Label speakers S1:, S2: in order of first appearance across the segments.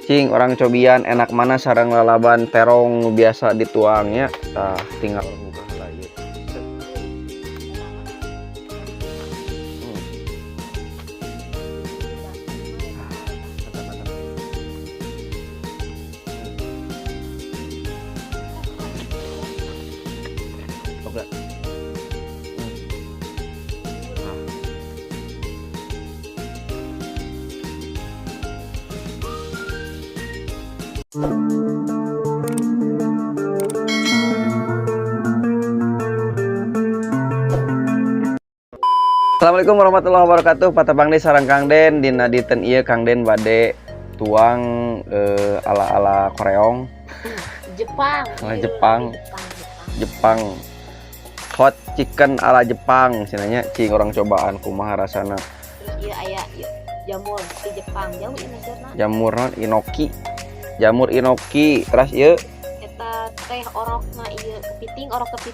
S1: Cing orang cobian enak mana sarang lalaban terong biasa dituangnya. Tah tinggal buka heula ieu. Oke. Assalamualaikum warahmatullahi wabarakatuh. Patepang di sareng Kang Den dina diten ieu Kang Den bade tuang ala-ala koreong.
S2: Jepang.
S1: Ala Jepang. Hot chicken ala Jepang cenanya cing orang cobaan kumaha rasana.
S2: Terus ieu aya jamur di Jepang. Jauh ieu najarna.
S1: Jamur inoki. Terus ieu
S2: Eta teh orokna ieu kepiting,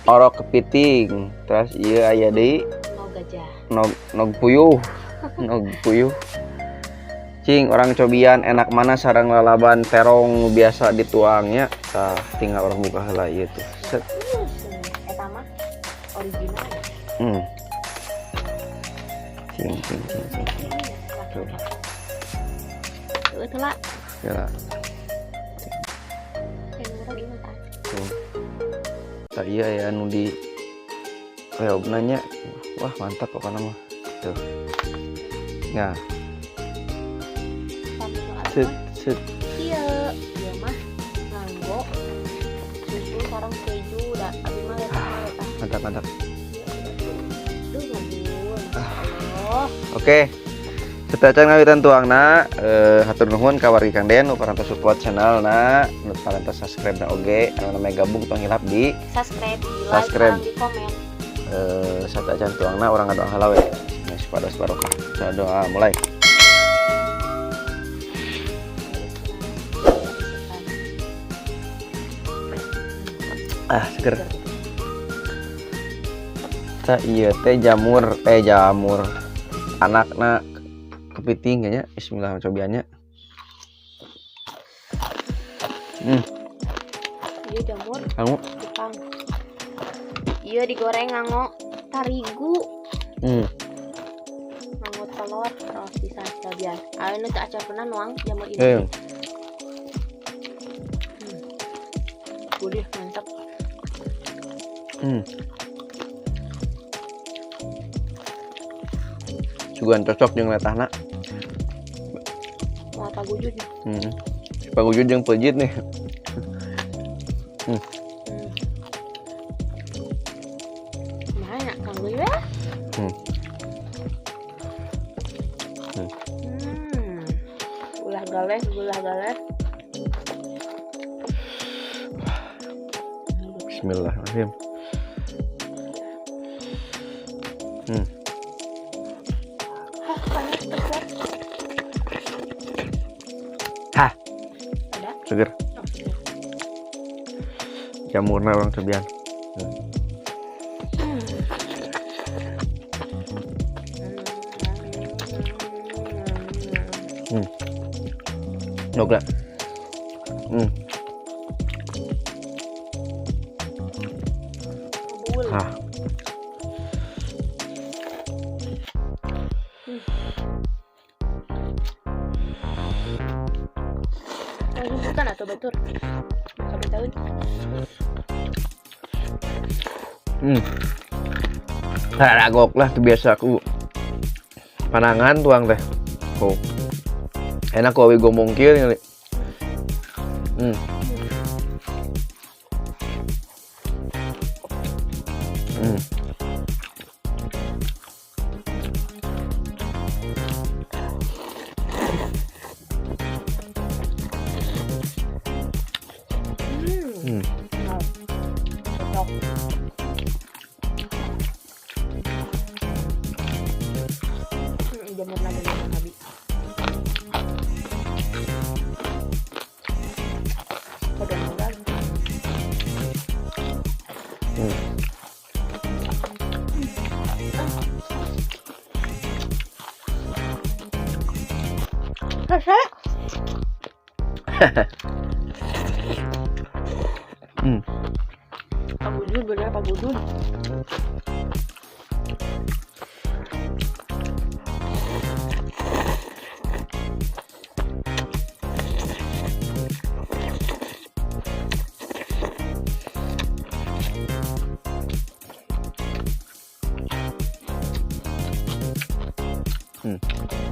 S1: orok kepiting. Terus ieu aya deui
S2: no gajah.
S1: nog puyuh. Cing orang cobian enak mana sarang lalaban terong biasa dituangnya. Tah tinggal orang buka heula ieu tuh. Set.
S2: Eta mah original.
S1: Cing. Coba.
S2: Itu lah.
S1: Ya.
S2: Kayak urang ieu tah.
S1: Tuh. Tah ieu aya anu di reobnanya. Wah, mantap kok kana mah. Tuh. Nah, set.
S2: Ieu mah manggo susu sareng keju da abi mah eta.
S1: Mantap.
S2: Duh ngabul. Allah.
S1: Oke. Kita ngawitan tuangna hatur nuhun ka wargi Kang Den nu parantos support channelna, nu parantos subscribe na oge, anu mega gabung tong hilap di
S2: Subscribe, di like,
S1: Subscribe.
S2: di komen.
S1: Satu acan tuangna orang ngadoa halawe. Nes pados barokah. Kita doa mulai. Seger. Ta ieu teh jamur anakna kepiting nya. Bismillah cobiannya.
S2: Ieu jamur
S1: Kamu
S2: Jepang. Ieu digoreng nganggo tarigu. Nganggo telur terus bisa cobian. Anu teh acapeuna nuang jamur ini. Gurih mantap.
S1: Sugan cocok jeung letahna.
S2: Mau pagujud.
S1: Pagujud jeung peujit nih.
S2: Mana Kang Luy ya? Ulah galeh.
S1: Bismillahirrahmanirrahim.
S2: Panas besar.
S1: Hah,
S2: Ada?
S1: seger.
S2: Oh, sudah.
S1: Jamurna orang cobian. Noga.
S2: Bubul.
S1: Hah.
S2: Bukan atau batur? Sampai tahun.
S1: Ragok lah tuh biasa aku panangan tuang teh. Oh. Enak kok we ngomong kieu nih.
S2: Cocok. Jamur lagi nabi. Modal-modal. Rasa Pak Gudun bener Pak Gudun.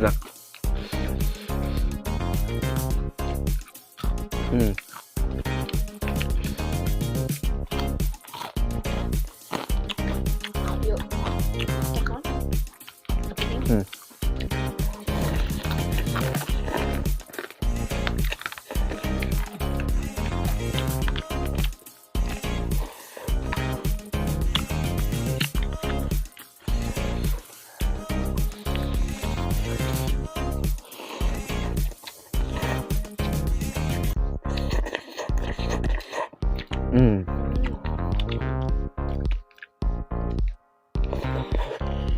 S1: Lah.
S2: Yuk. Cek kan?
S1: Hmm.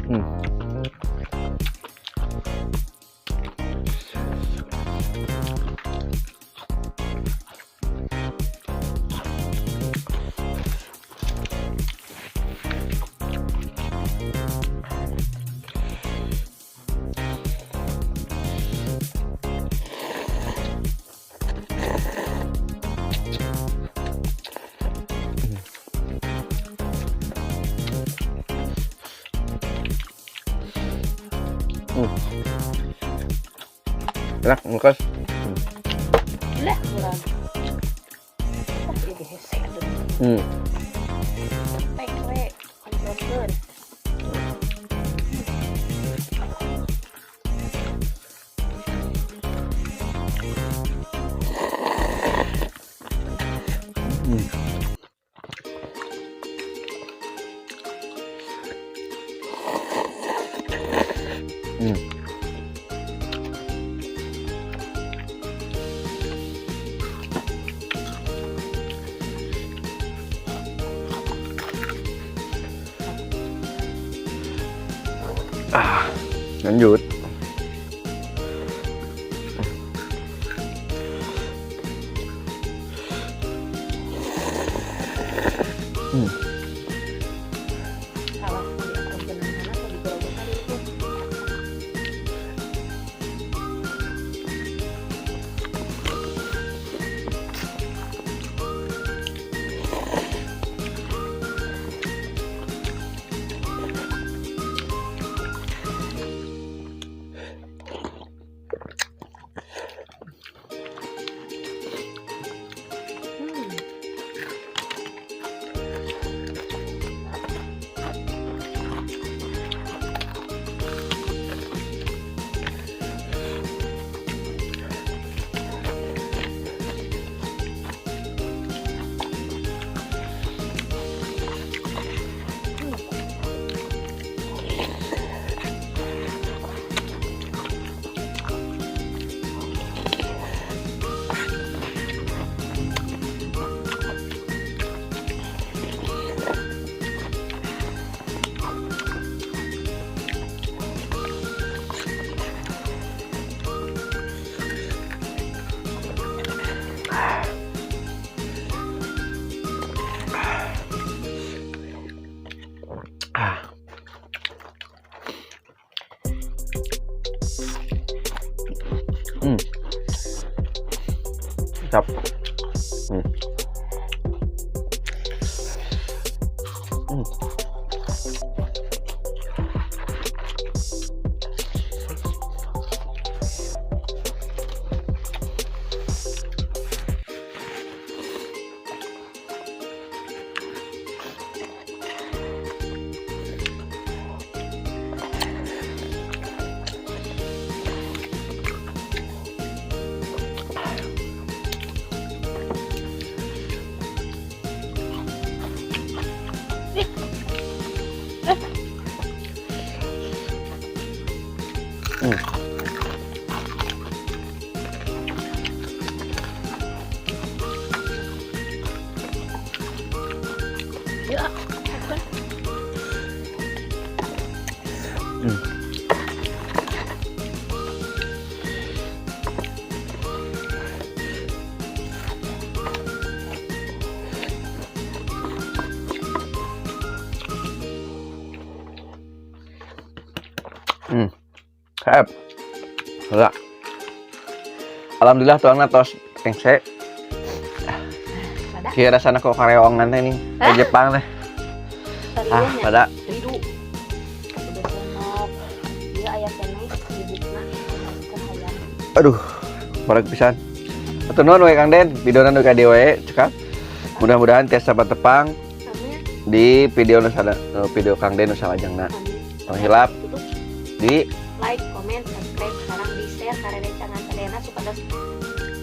S1: Hmm. Enak, ngkos.
S2: Lah, kurang. Jadi hesek tuh. Tek we, kontrolkeun.
S1: Lanjut.
S2: Salah diangkat benang atau digoreng itu. Mantap.
S1: Sep. Enggak. Alhamdulillah tuangna tos pengse.
S2: Pada
S1: Kira sana kok kareong nanti nih. Ke Jepang teh.
S2: tariannya
S1: Pada.
S2: ridu udah senok dia aya keneh dibukna cahaya.
S1: Aduh. Barang pisan. Atuh nuhun we Kang Den, videona nu ka dieu we cekap. Mudah-mudahan tiasa tepang
S2: Amin.
S1: di video video Kang Den nu salajengna.
S2: Amin.
S1: Tong hilap
S2: Tutup.
S1: di
S2: Like, comment, subscribe, sekarang di share karena cangan Sadena supaya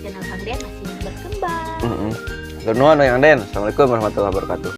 S2: channel Kang Den masih berkembang.
S1: Heeh. Nuhun we Kang Den. Assalamualaikum warahmatullahi wabarakatuh.